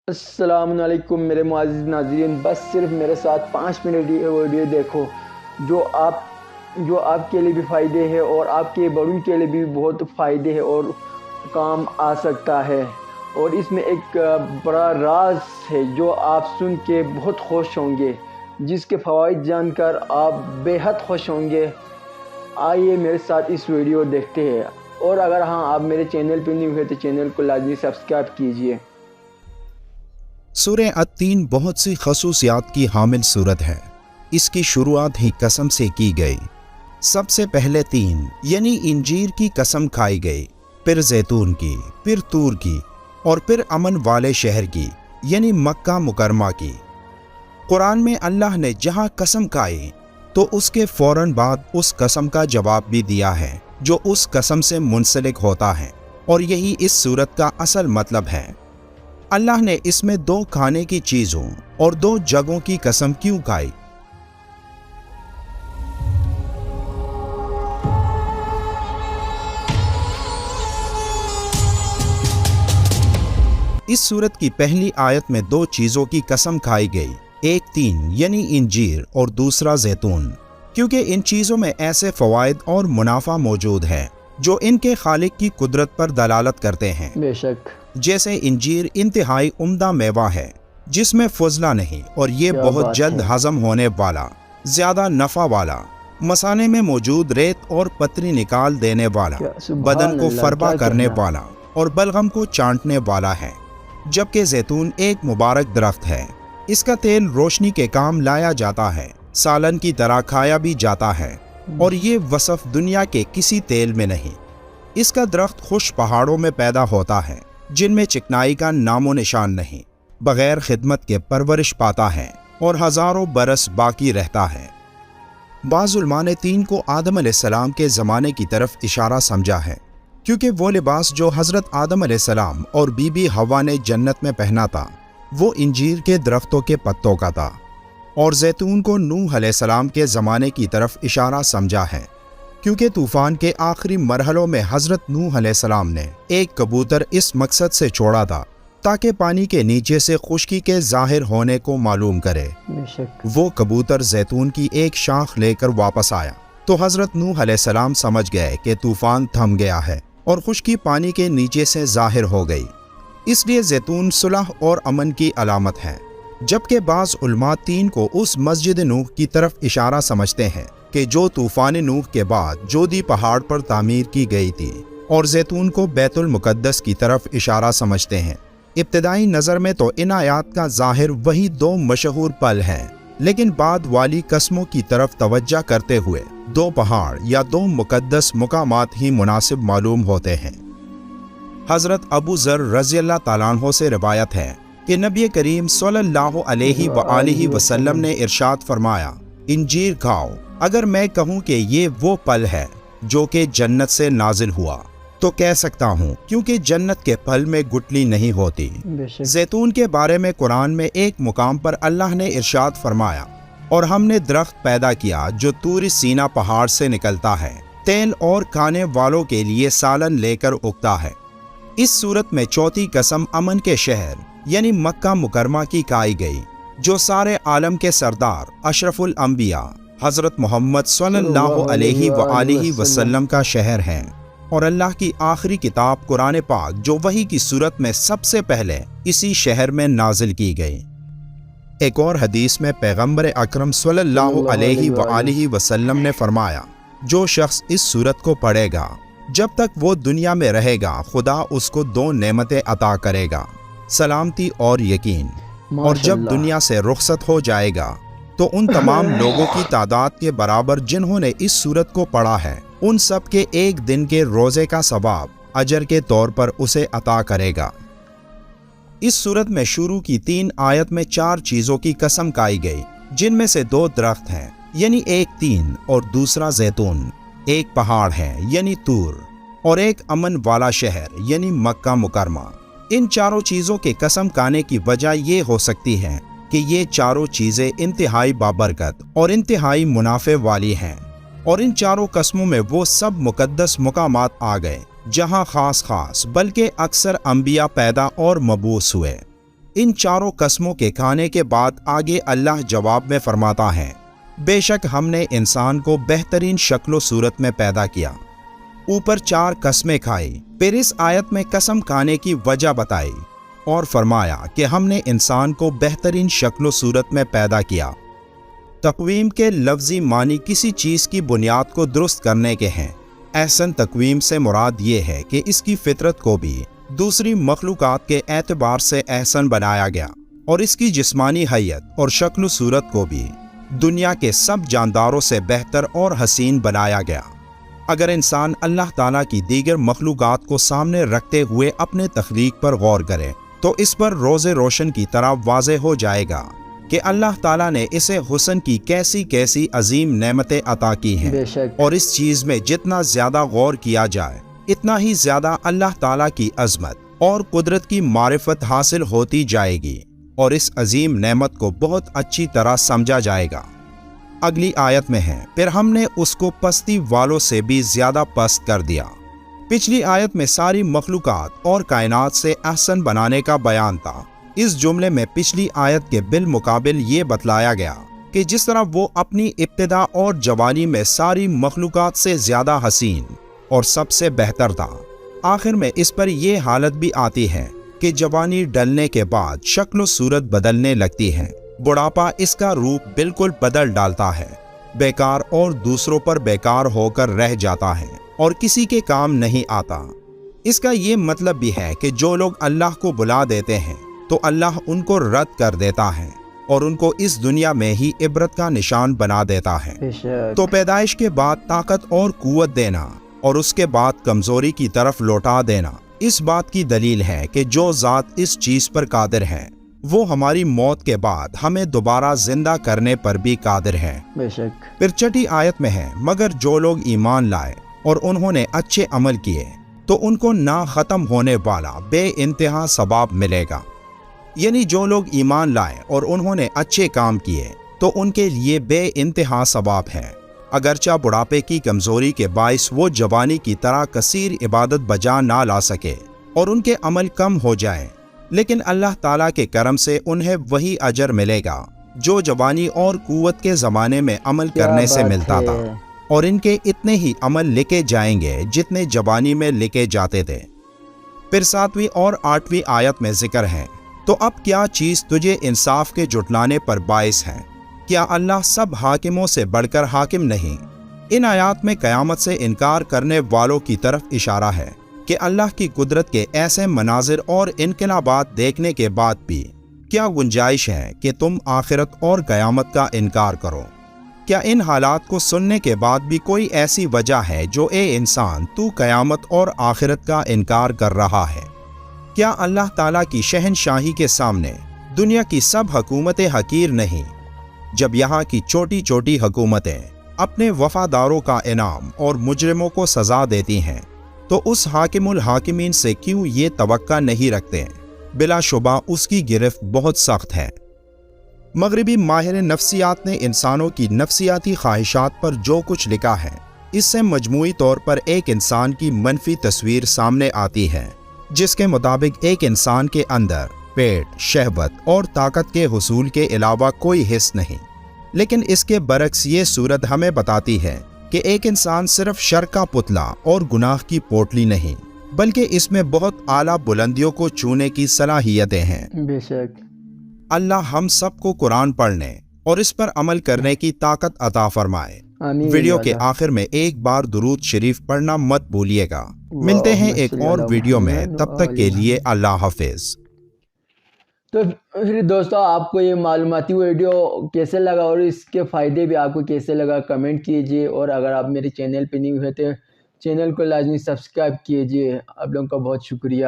السلام علیکم میرے معزز ناظرین، بس صرف میرے ساتھ 5 منٹ ویڈیو دیکھو جو آپ کے لیے بھی فائدے ہے اور آپ کے بڑوں کے لیے بھی بہت فائدے ہے اور کام آ سکتا ہے، اور اس میں ایک بڑا راز ہے جو آپ سن کے بہت خوش ہوں گے، جس کے فوائد جان کر آپ بے حد خوش ہوں گے۔ آئیے میرے ساتھ اس ویڈیو دیکھتے ہیں، اور اگر آپ میرے چینل پہ نہیں ہوئے تو چینل کو لازمی سبسکرائب کیجئے۔ سورہ التین بہت سی خصوصیات کی حامل سورت ہے۔ اس کی شروعات ہی قسم سے کی گئی۔ سب سے پہلے تین یعنی انجیر کی قسم کھائی گئی، پھر زیتون کی، پھر طور کی، اور پھر امن والے شہر کی یعنی مکہ مکرمہ کی۔ قرآن میں اللہ نے جہاں قسم کھائی تو اس کے فوراً بعد اس قسم کا جواب بھی دیا ہے جو اس قسم سے منسلک ہوتا ہے، اور یہی اس سورت کا اصل مطلب ہے۔ اللہ نے اس میں 2 کھانے کی چیزوں اور 2 جگہوں کی قسم کیوں کھائی؟ اس سورت کی پہلی آیت میں 2 چیزوں کی قسم کھائی گئی، ایک تین یعنی انجیر اور دوسرا زیتون، کیونکہ ان چیزوں میں ایسے فوائد اور منافع موجود ہیں جو ان کے خالق کی قدرت پر دلالت کرتے ہیں۔ بے شک، جیسے انجیر انتہائی عمدہ میوہ ہے جس میں فضلہ نہیں، اور یہ بہت جلد ہضم ہونے والا، زیادہ نفع والا، مثانے میں موجود ریت اور پتری نکال دینے والا، بدن کو فربا کرنے والا اور بلغم کو چاٹنے والا ہے۔ جبکہ زیتون ایک مبارک درخت ہے، اس کا تیل روشنی کے کام لایا جاتا ہے، سالن کی طرح کھایا بھی جاتا ہے، اور یہ وصف دنیا کے کسی تیل میں نہیں۔ اس کا درخت خشک پہاڑوں میں پیدا ہوتا ہے جن میں چکنائی کا نام و نشان نہیں، بغیر خدمت کے پرورش پاتا ہے اور ہزاروں برس باقی رہتا ہے۔ بعض علماء نے تین کو آدم علیہ السلام کے زمانے کی طرف اشارہ سمجھا ہے، کیونکہ وہ لباس جو حضرت آدم علیہ السلام اور بی بی حوا نے جنت میں پہنا تھا وہ انجیر کے درختوں کے پتوں کا تھا، اور زیتون کو نوح علیہ السلام کے زمانے کی طرف اشارہ سمجھا ہے، کیونکہ طوفان کے آخری مرحلوں میں حضرت نوح علیہ السلام نے ایک کبوتر اس مقصد سے چھوڑا تھا تاکہ پانی کے نیچے سے خشکی کے ظاہر ہونے کو معلوم کرے۔ وہ کبوتر زیتون کی ایک شاخ لے کر واپس آیا تو حضرت نوح علیہ السلام سمجھ گئے کہ طوفان تھم گیا ہے اور خشکی پانی کے نیچے سے ظاہر ہو گئی، اس لیے زیتون صلح اور امن کی علامت ہے۔ جبکہ بعض علماء تین کو اس مسجد نوح کی طرف اشارہ سمجھتے ہیں کہ جو طوفان نوح کے بعد جودی پہاڑ پر تعمیر کی گئی تھی، اور زیتون کو بیت المقدس کی طرف اشارہ سمجھتے ہیں۔ ابتدائی نظر میں تو ان آیات کا ظاہر وہی 2 مشہور پل ہیں، لیکن بعد والی قسموں کی طرف توجہ کرتے ہوئے 2 پہاڑ یا 2 مقدس مقامات ہی مناسب معلوم ہوتے ہیں۔ حضرت ابو ذر رضی اللہ تعالیٰ عنہ سے روایت ہے کہ نبی کریم صلی اللہ علیہ وآلہ وسلم نے ارشاد فرمایا، انجیر کھاؤ۔ اگر میں کہوں کہ یہ وہ پھل ہے جو کہ جنت سے نازل ہوا تو کہہ سکتا ہوں، کیونکہ جنت کے پھل میں گٹلی نہیں ہوتی۔ زیتون کے بارے میں قرآن میں ایک مقام پر اللہ نے ارشاد فرمایا، اور ہم نے درخت پیدا کیا جو طور سینا پہاڑ سے نکلتا ہے، تیل اور کھانے والوں کے لیے سالن لے کر اگتا ہے۔ اس صورت میں چوتھی قسم امن کے شہر یعنی مکہ مکرمہ کی کھائی گئی، جو سارے عالم کے سردار اشرف الانبیاء حضرت محمد صلی اللہ علیہ وآلہ وسلم کا شہر ہے، اور اللہ کی آخری کتاب قرآن پاک جو وحی کی صورت میں سب سے پہلے اسی شہر میں نازل کی گئی۔ ایک اور حدیث میں پیغمبر اکرم صلی اللہ علیہ وآلہ وسلم نے فرمایا، جو شخص اس صورت کو پڑھے گا جب تک وہ دنیا میں رہے گا خدا اس کو 2 نعمتیں عطا کرے گا، سلامتی اور یقین، اور جب دنیا سے رخصت ہو جائے گا تو ان تمام لوگوں کی تعداد کے برابر جنہوں نے اس سورت کو پڑھا ہے ان سب کے ایک دن کے روزے کا ثواب اجر کے طور پر اسے عطا کرے گا۔ اس سورت میں شروع کی 3 آیت میں 4 چیزوں کی قسم کھائی گئی، جن میں سے 2 درخت ہیں یعنی ایک تین اور دوسرا زیتون، ایک پہاڑ ہے یعنی طور، اور ایک امن والا شہر یعنی مکہ مکرمہ۔ ان چاروں چیزوں کے قسم کھانے کی وجہ یہ ہو سکتی ہے کہ یہ چاروں چیزیں انتہائی بابرکت اور انتہائی منافع والی ہیں، اور ان چاروں قسموں میں وہ سب مقدس مقامات آ گئے جہاں خاص بلکہ اکثر انبیاء پیدا اور مبعوث ہوئے۔ ان چاروں قسموں کے کھانے کے بعد آگے اللہ جواب میں فرماتا ہے، بے شک ہم نے انسان کو بہترین شکل و صورت میں پیدا کیا۔ اوپر 4 قسمیں کھائی، پھر اس آیت میں قسم کھانے کی وجہ بتائی اور فرمایا کہ ہم نے انسان کو بہترین شکل و صورت میں پیدا کیا۔ تقویم کے لفظی معنی کسی چیز کی بنیاد کو درست کرنے کے ہیں۔ احسن تقویم سے مراد یہ ہے کہ اس کی فطرت کو بھی دوسری مخلوقات کے اعتبار سے احسن بنایا گیا اور اس کی جسمانی حیت اور شکل و صورت کو بھی دنیا کے سب جانداروں سے بہتر اور حسین بنایا گیا۔ اگر انسان اللہ تعالیٰ کی دیگر مخلوقات کو سامنے رکھتے ہوئے اپنے تخلیق پر غور کرے تو اس پر روز روشن کی طرح واضح ہو جائے گا کہ اللہ تعالیٰ نے اسے حسن کی کیسی کیسی عظیم نعمتیں عطا کی ہیں، اور اس چیز میں جتنا زیادہ غور کیا جائے اتنا ہی زیادہ اللہ تعالیٰ کی عظمت اور قدرت کی معرفت حاصل ہوتی جائے گی اور اس عظیم نعمت کو بہت اچھی طرح سمجھا جائے گا۔ اگلی آیت میں ہے، پھر ہم نے اس کو پستی والوں سے بھی زیادہ پست کر دیا۔ پچھلی آیت میں ساری مخلوقات اور کائنات سے احسن بنانے کا بیان تھا۔ اس جملے میں پچھلی آیت کے بالمقابل یہ بتلایا گیا کہ جس طرح وہ اپنی ابتدا اور جوانی میں ساری مخلوقات سے زیادہ حسین اور سب سے بہتر تھا، آخر میں اس پر یہ حالت بھی آتی ہے کہ جوانی ڈلنے کے بعد شکل و صورت بدلنے لگتی ہے، بڑھاپا اس کا روپ بالکل بدل ڈالتا ہے، بیکار اور دوسروں پر بیکار ہو کر رہ جاتا ہے اور کسی کے کام نہیں آتا۔ اس کا یہ مطلب بھی ہے کہ جو لوگ اللہ کو بلا دیتے ہیں تو اللہ ان کو رد کر دیتا ہے اور ان کو اس دنیا میں ہی عبرت کا نشان بنا دیتا ہے۔ تو پیدائش کے بعد طاقت اور قوت دینا اور اس کے بعد کمزوری کی طرف لوٹا دینا اس بات کی دلیل ہے کہ جو ذات اس چیز پر قادر ہے وہ ہماری موت کے بعد ہمیں دوبارہ زندہ کرنے پر بھی قادر ہے۔ پھر چھٹی آیت میں ہے، مگر جو لوگ ایمان لائے اور انہوں نے اچھے عمل کیے تو ان کو نہ ختم ہونے والا بے انتہا ثواب ملے گا۔ یعنی جو لوگ ایمان لائے اور انہوں نے اچھے کام کیے تو ان کے لیے بے انتہا ثواب ہے، اگرچہ بڑھاپے کی کمزوری کے باعث وہ جوانی کی طرح کثیر عبادت بجا نہ لا سکے اور ان کے عمل کم ہو جائیں، لیکن اللہ تعالیٰ کے کرم سے انہیں وہی اجر ملے گا جو جوانی اور قوت کے زمانے میں عمل کرنے سے ملتا تھا، اور ان کے اتنے ہی عمل لکھے جائیں گے جتنے جوانی میں لکھے جاتے تھے۔ پھر 7ویں اور 8ویں آیت میں ذکر ہے، تو اب کیا چیز تجھے انصاف کے جھٹلانے پر باعث ہے؟ کیا اللہ سب حاکموں سے بڑھ کر حاکم نہیں؟ ان آیات میں قیامت سے انکار کرنے والوں کی طرف اشارہ ہے کہ اللہ کی قدرت کے ایسے مناظر اور انقلابات دیکھنے کے بعد بھی کیا گنجائش ہے کہ تم آخرت اور قیامت کا انکار کرو؟ کیا ان حالات کو سننے کے بعد بھی کوئی ایسی وجہ ہے جو اے انسان تو قیامت اور آخرت کا انکار کر رہا ہے؟ کیا اللہ تعالیٰ کی شہنشاہی کے سامنے دنیا کی سب حکومتیں حقیر نہیں؟ جب یہاں کی چھوٹی چھوٹی حکومتیں اپنے وفاداروں کا انعام اور مجرموں کو سزا دیتی ہیں تو اس حاکم الحاکمین سے کیوں یہ توقع نہیں رکھتے؟ بلا شبہ اس کی گرفت بہت سخت ہے۔ مغربی ماہر نفسیات نے انسانوں کی نفسیاتی خواہشات پر جو کچھ لکھا ہے، اس سے مجموعی طور پر ایک انسان کی منفی تصویر سامنے آتی ہے، جس کے مطابق ایک انسان کے اندر پیٹ، شہوت اور طاقت کے حصول کے علاوہ کوئی حس نہیں، لیکن اس کے برعکس یہ صورت ہمیں بتاتی ہے کہ ایک انسان صرف شر کا پتلا اور گناہ کی پوٹلی نہیں، بلکہ اس میں بہت اعلیٰ بلندیوں کو چھونے کی صلاحیتیں ہیں۔ بے شک اللہ ہم سب کو قرآن پڑھنے اور اس پر عمل کرنے کی طاقت عطا فرمائے۔ ویڈیو کے آخر میں ایک بار درود شریف پڑھنا مت بھولیے گا۔ ملتے ہیں ایک اور ویڈیو میں، تب تک کے لیے اللہ حافظ۔ تو پھر دوستو، آپ کو یہ معلوماتی ویڈیو کیسے لگا اور اس کے فائدے بھی آپ کو کیسے لگا کمنٹ کیجئے، اور اگر آپ میرے چینل پہ نہیں ہوئے تو چینل کو لازمی سبسکرائب کیجئے۔ آپ لوگوں کا بہت شکریہ۔